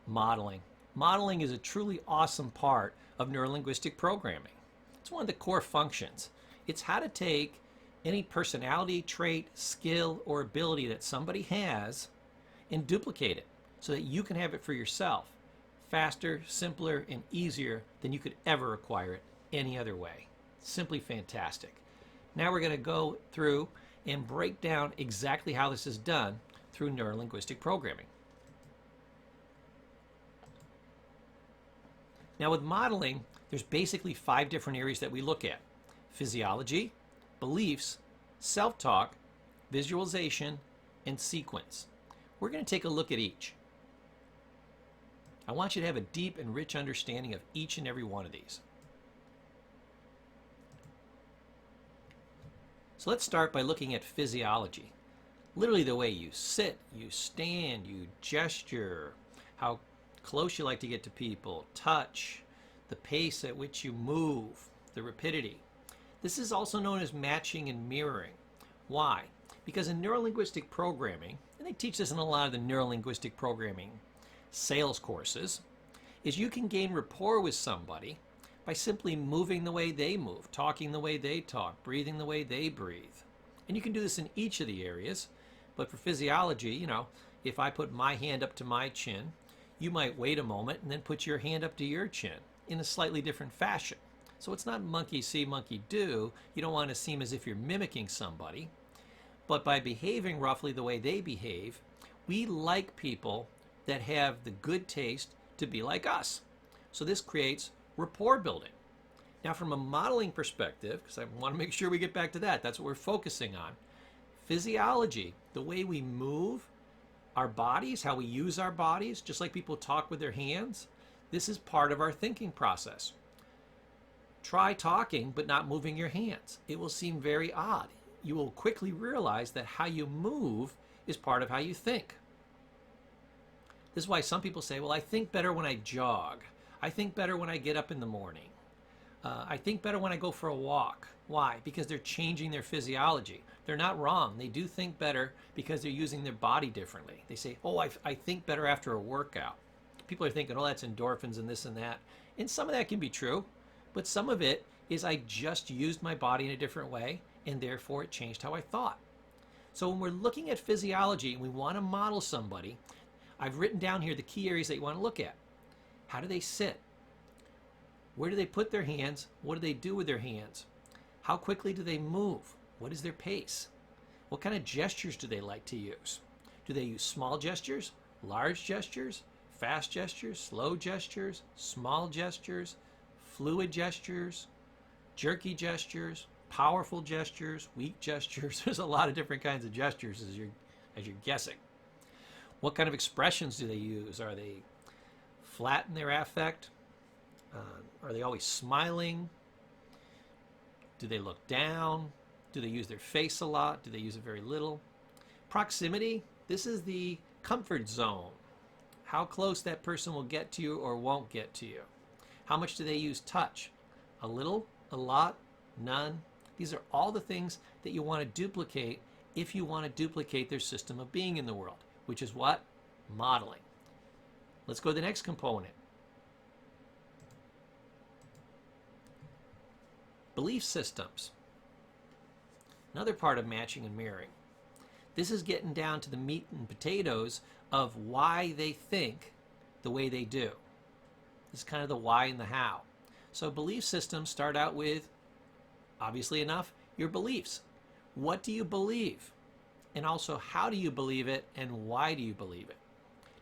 Modeling. Modeling is a truly awesome part of neurolinguistic programming. It's one of the core functions. It's how to take any personality trait, skill, or ability that somebody has and duplicate it so that you can have it for yourself faster, simpler, and easier than you could ever acquire it any other way. Simply fantastic. Now we're going to go through and break down exactly how this is done through neurolinguistic programming. Now with modeling, there's basically 5 different areas that we look at: physiology, beliefs, self-talk, visualization, and sequence. We're going to take a look at each. I want you to have a deep and rich understanding of each and every one of these. So let's start by looking at physiology. Literally the way you sit, you stand, you gesture, how close you like to get to people, touch, the pace at which you move, the rapidity. This is also known as matching and mirroring. Why? Because in neurolinguistic programming, and they teach this in a lot of the neurolinguistic programming sales courses, is you can gain rapport with somebody by simply moving the way they move, talking the way they talk, breathing the way they breathe. And you can do this in each of the areas, but for physiology, you know, if I put my hand up to my chin, you might wait a moment and then put your hand up to your chin in a slightly different fashion. So it's not monkey see, monkey do. You don't want to seem as if you're mimicking somebody. But by behaving roughly the way they behave, we like people that have the good taste to be like us. So this creates rapport building. Now from a modeling perspective, because I want to make sure we get back to that, that's what we're focusing on. Physiology, the way we move our bodies, how we use our bodies, just like people talk with their hands, this is part of our thinking process. Try talking but not moving your hands. It will seem very odd. You will quickly realize that how you move is part of how you think. This is why some people say, well, I think better when I jog. I think better when I get up in the morning. I think better when I go for a walk. Why? Because they're changing their physiology. They're not wrong. They do think better because they're using their body differently. They say, oh, I think better after a workout. People are thinking, oh, that's endorphins and this and that. And some of that can be true, but some of it is I just used my body in a different way, and therefore it changed how I thought. So when we're looking at physiology and we want to model somebody, I've written down here the key areas that you want to look at. How do they sit? Where do they put their hands? What do they do with their hands? How quickly do they move? What is their pace? What kind of gestures do they like to use? Do they use small gestures, large gestures, fast gestures, slow gestures, small gestures, fluid gestures, jerky gestures, powerful gestures, weak gestures? There's a lot of different kinds of gestures as you're guessing. What kind of expressions do they use? Are they flat in their affect? Are they always smiling? Do they look down? Do they use their face a lot? Do they use it very little? Proximity, this is the comfort zone. How close that person will get to you or won't get to you. How much do they use touch? A little, a lot, none. These are all the things that you want to duplicate if you want to duplicate their system of being in the world, which is what? Modeling. Let's go to the next component. Belief systems. Another part of matching and mirroring. This is getting down to the meat and potatoes of why they think the way they do. This is kind of the why and the how. So belief systems start out with, obviously enough, your beliefs. What do you believe? And also, how do you believe it and why do you believe it?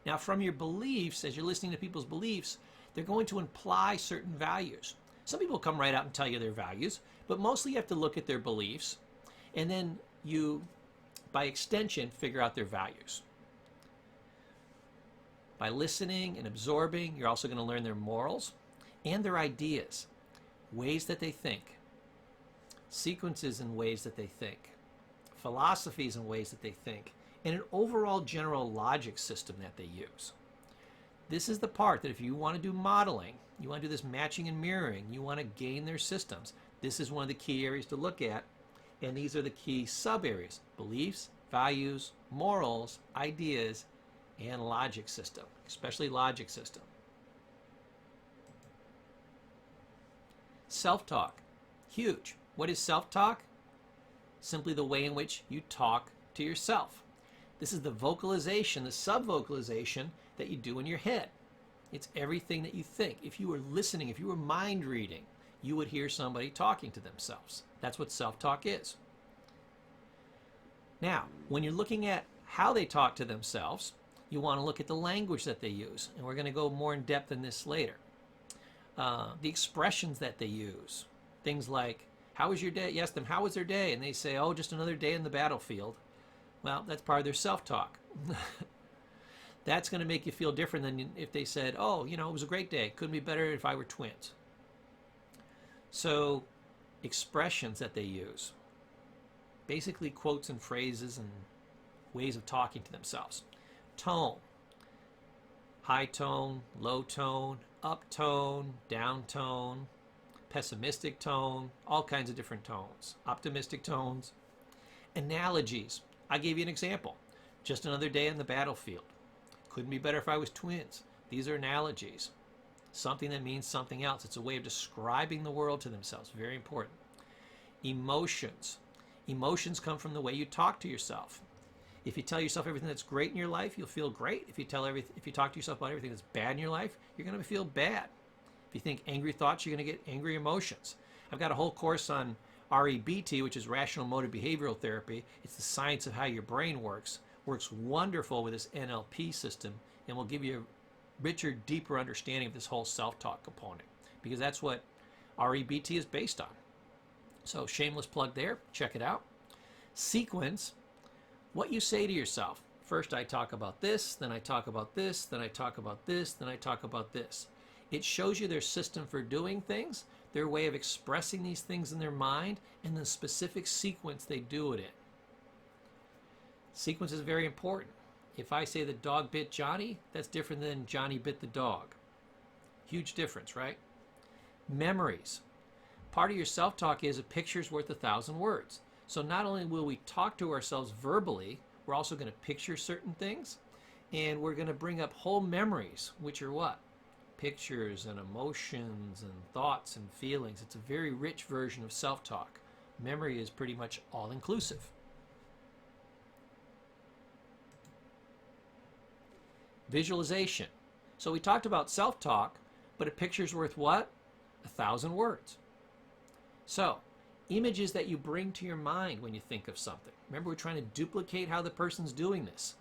Now, from your beliefs, as you're listening to people's beliefs, they're going to imply certain values. Some people come right out and tell you their values, but mostly you have to look at their beliefs, and then you, by extension, figure out their values. By listening and absorbing, you're also going to learn their morals and their ideas, ways that they think, sequences and ways that they think, philosophies and ways that they think, and an overall general logic system that they use. This is the part that if you want to do modeling, you want to do this matching and mirroring, you want to gain their systems, this is one of the key areas to look at, and these are the key sub areas: beliefs, values, morals, ideas, and logic system, especially logic system. Self-talk, huge. What is self-talk? Simply the way in which you talk to yourself. This is the vocalization, the sub-vocalization that you do in your head. It's everything that you think. If you were listening, if you were mind reading, you would hear somebody talking to themselves. That's what self-talk is. Now, when you're looking at how they talk to themselves, you want to look at the language that they use. And we're going to go more in depth in this later. The expressions that they use. Things like, how was your day? You ask them, how was their day? And they say, oh, just another day in the battlefield. Well, that's part of their self-talk. That's going to make you feel different than if they said, oh, you know, it was a great day. Couldn't be better if I were twins. So, expressions that they use. Basically quotes and phrases and ways of talking to themselves. Tone. High tone, low tone, up tone, down tone, pessimistic tone, all kinds of different tones. Optimistic tones. Analogies. I gave you an example. Just another day in the battlefield. Couldn't be better if I was twins. These are analogies. Something that means something else. It's a way of describing the world to themselves. Very important. Emotions. Emotions come from the way you talk to yourself. If you tell yourself everything that's great in your life, you'll feel great. If you talk to yourself about everything that's bad in your life, you're going to feel bad. If you think angry thoughts, you're going to get angry emotions. I've got a whole course on REBT, which is Rational Motive Behavioral Therapy. It's the science of how your brain works. Works wonderful with this NLP system, and will give you a richer, deeper understanding of this whole self-talk component, because that's what REBT is based on. So shameless plug there. Check it out. Sequence. What you say to yourself. First I talk about this, then I talk about this, then I talk about this, then I talk about this. It shows you their system for doing things, their way of expressing these things in their mind, and the specific sequence they do it in. Sequence is very important. If I say the dog bit Johnny, that's different than Johnny bit the dog. Huge difference, right? Memories. Part of your self-talk is a picture's worth 1,000 words. So not only will we talk to ourselves verbally, we're also going to picture certain things, and we're going to bring up whole memories, which are what? Pictures and emotions and thoughts and feelings. It's a very rich version of self-talk. Memory is pretty much all-inclusive. Visualization. So we talked about self-talk, but a picture's worth what? 1,000 words. So, images that you bring to your mind when you think of something. Remember, we're trying to duplicate how the person's doing this.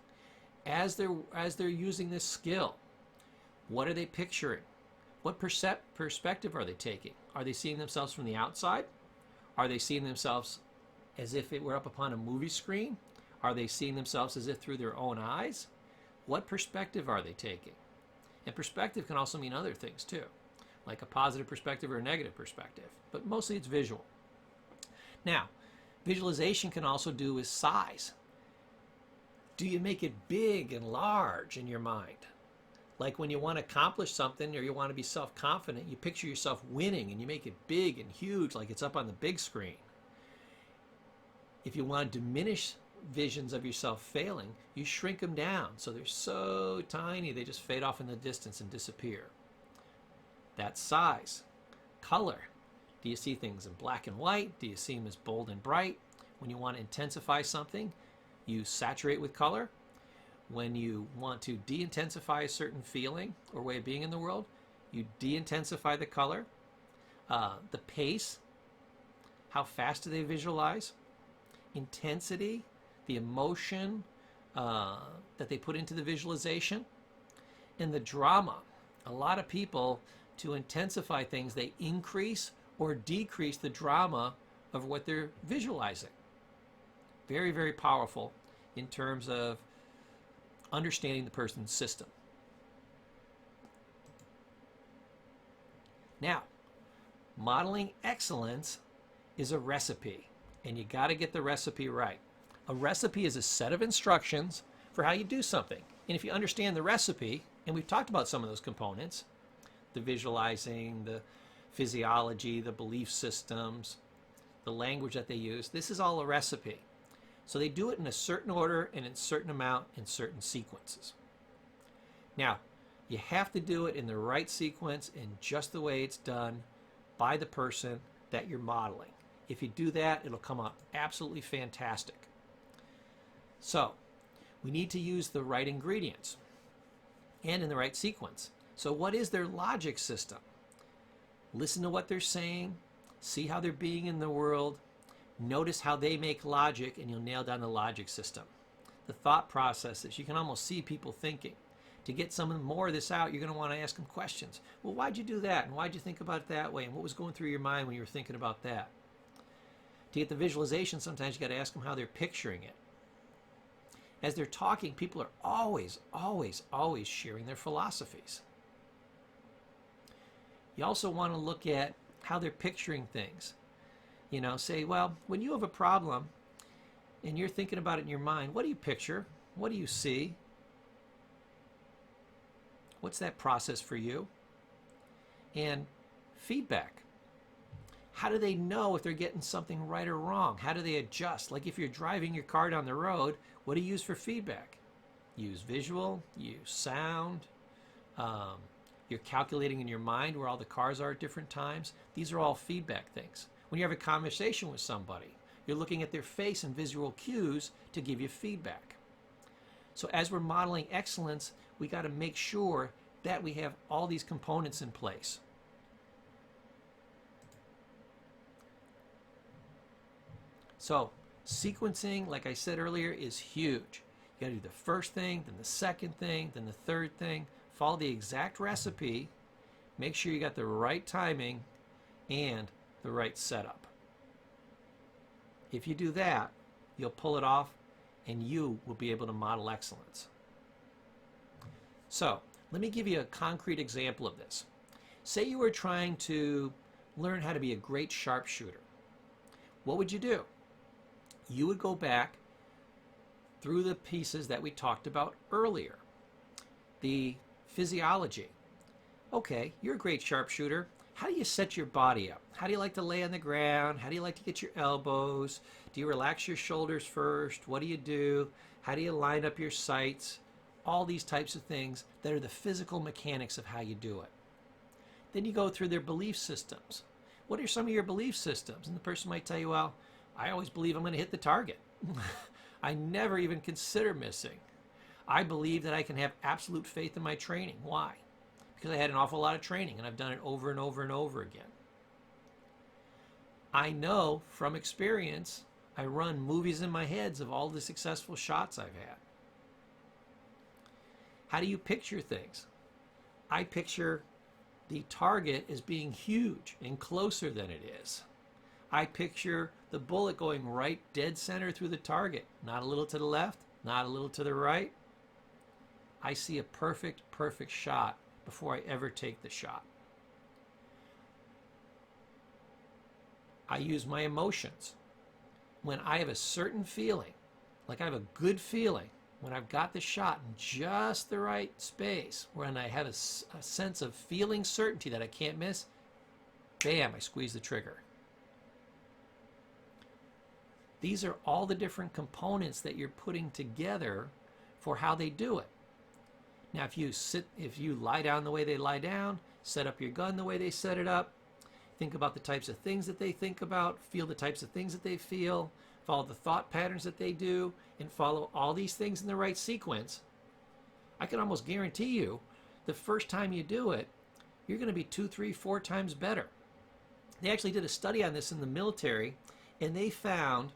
As they're using this skill, what are they picturing? What perspective are they taking? Are they seeing themselves from the outside? Are they seeing themselves as if it were up upon a movie screen? Are they seeing themselves as if through their own eyes? What perspective are they taking? And perspective can also mean other things too, like a positive perspective or a negative perspective, but mostly it's visual. Now, visualization can also do with size. Do you make it big and large in your mind? Like when you want to accomplish something or you want to be self-confident, you picture yourself winning and you make it big and huge like it's up on the big screen. If you want to diminish visions of yourself failing, you shrink them down so they're so tiny they just fade off in the distance and disappear. That's size. Color. Do you see things in black and white? Do you see them as bold and bright? When you want to intensify something, you saturate with color. When you want to de-intensify a certain feeling or way of being in the world, you de-intensify the color. The pace, how fast do they visualize? Intensity, the emotion that they put into the visualization. And the drama. A lot of people, to intensify things, they increase or decrease the drama of what they're visualizing. Very, very powerful in terms of understanding the person's system. Now, modeling excellence is a recipe, and you got to get the recipe right. A recipe is a set of instructions for how you do something. And if you understand the recipe, and we've talked about some of those components, the visualizing, the physiology, the belief systems, the language that they use, this is all a recipe. So they do it in a certain order and in a certain amount in certain sequences. Now, you have to do it in the right sequence and just the way it's done by the person that you're modeling. If you do that, it'll come out absolutely fantastic. So, we need to use the right ingredients and in the right sequence. So what is their logic system? Listen to what they're saying, see how they're being in the world, notice how they make logic, and you'll nail down the logic system. The thought processes, you can almost see people thinking. To get some more of this out, you're going to want to ask them questions. Well, why'd you do that? And why'd you think about it that way? And what was going through your mind when you were thinking about that? To get the visualization, sometimes you got to ask them how they're picturing it. As they're talking, people are always sharing their philosophies. You also want to look at how they're picturing things. You know, say, well, when you have a problem and you're thinking about it in your mind, what do you picture? What do you see? What's that process for you? And feedback. How do they know if they're getting something right or wrong? How do they adjust? Like if you're driving your car down the road, what do you use for feedback? Use visual, use sound. You're calculating in your mind where all the cars are at different times. These are all feedback things. When you have a conversation with somebody, you're looking at their face and visual cues to give you feedback. So as we're modeling excellence, we got to make sure that we have all these components in place. So sequencing, like I said earlier, is huge. You got to do the first thing, then the second thing, then the third thing. Follow the exact recipe. Make sure you got the right timing and the right setup. If you do that, you'll pull it off and you will be able to model excellence. So let me give you a concrete example of this. Say you were trying to learn how to be a great sharpshooter. What would you do? You would go back through the pieces that we talked about earlier. The physiology. Okay, you're a great sharpshooter. How do you set your body up? How do you like to lay on the ground? How do you like to get your elbows? Do you relax your shoulders first? What do you do? How do you line up your sights? All these types of things that are the physical mechanics of how you do it. Then you go through their belief systems. What are some of your belief systems? And the person might tell you, well, I always believe I'm going to hit the target. I never even consider missing. I believe that I can have absolute faith in my training. Why? Because I had an awful lot of training and I've done it over and over and over again. I know from experience, I run movies in my heads of all the successful shots I've had. How do you picture things? I picture the target as being huge and closer than it is. I picture the bullet going right dead center through the target, not a little to the left, not a little to the right. I see a perfect shot before I ever take the shot. I use my emotions. When I have a certain feeling, like I have a good feeling, when I've got the shot in just the right space, when I have a sense of feeling certainty that I can't miss, bam, I squeeze the trigger. These are all the different components that you're putting together for how they do it. Now, if you lie down the way they lie down, set up your gun the way they set it up, think about the types of things that they think about, feel the types of things that they feel, follow the thought patterns that they do, and follow all these things in the right sequence, I can almost guarantee you the first time you do it, you're going to be 2, 3, 4 times better. They actually did a study on this in the military, and they found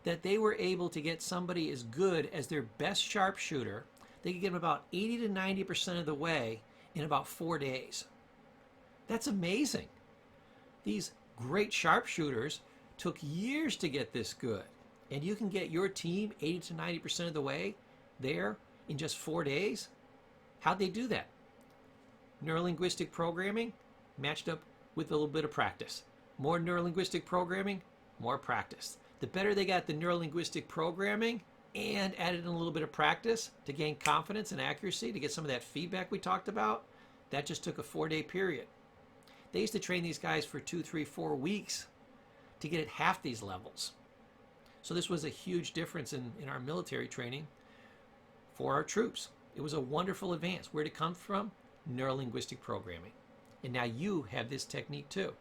that they were able to get somebody as good as their best sharpshooter. They could get them about 80 to 90% of the way in about 4 days. That's amazing. These great sharpshooters took years to get this good. And you can get your team 80 to 90% of the way there in just 4 days. How'd they do that? Neuro-linguistic programming matched up with a little bit of practice. More neuro-linguistic programming, more practice. The better they got the neuro-linguistic programming and added in a little bit of practice to gain confidence and accuracy, to get some of that feedback we talked about, that just took a 4-day period. They used to train these guys for 2, 3, 4 weeks to get at half these levels. So this was a huge difference in our military training for our troops. It was a wonderful advance. Where'd it come from? Neuro linguistic programming. And now you have this technique too.